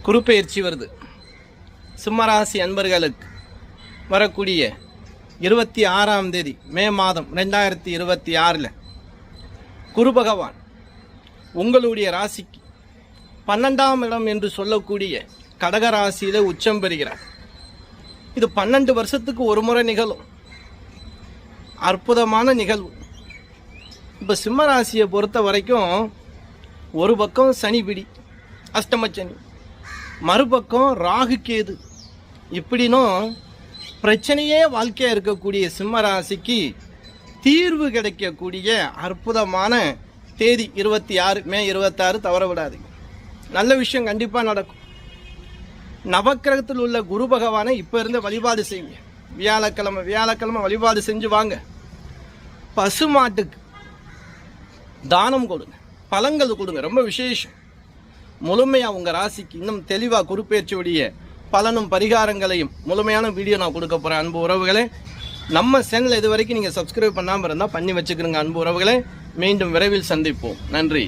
குருப்பெயர்ச்சி வருது. சிம்மராசி அன்பர்களுக்கு வரக்கூடிய 26ஆம் தேதி மே மாதம் 2026 குரு பகவான் உங்களுடைய ராசிக்கு 12ஆம் இடம் என்று சொல்லக்கூடிய கடக ராசியில் உச்சம் பெறுகிறார். இது 12 வருஷத்துக்கு ஒரு முறை நிகழும் அற்புதமான நிகழ்வு. இப்போ சிம்ம ராசியை பொறுத்த வரைக்கும் ஒரு பக்கம் சனி பிடி அஷ்டமச்சனி, மறுபக்கம் ராகு கேது, இப்படினும் பிரச்சனையே வாழ்க்கையாக இருக்கக்கூடிய சிம்ம ராசிக்கு தீர்வு கிடைக்கக்கூடிய அற்புதமான தேதி 26 மே 26 தவற விடாதீங்க. நல்ல விஷயம் கண்டிப்பாக நடக்கும். நவக்கிரகத்தில் உள்ள குரு பகவானை இப்போ இருந்து வழிபாடு செய்யுங்க. வியாழக்கிழமை வழிபாடு செஞ்சு வாங்க. பசுமாட்டுக்கு தானம் கொடுங்க, பழங்கள் கொடுங்க, ரொம்ப விசேஷம். முழுமையாக உங்கள் ராசிக்கு இன்னும் தெளிவாக குருப்பெயர்ச்சியுடைய பலனும் பரிகாரங்களையும் முழுமையான வீடியோ நான் கொடுக்க போகிறேன். அன்பு உறவுகளே, நம்ம சேனல் இது வரைக்கும் நீங்கள் சப்ஸ்கிரைப் பண்ணாமல் இருந்தால் பண்ணி வச்சுக்கிறோங்க. அன்பு உறவுகளே, மீண்டும் விரைவில் சந்திப்போம். நன்றி.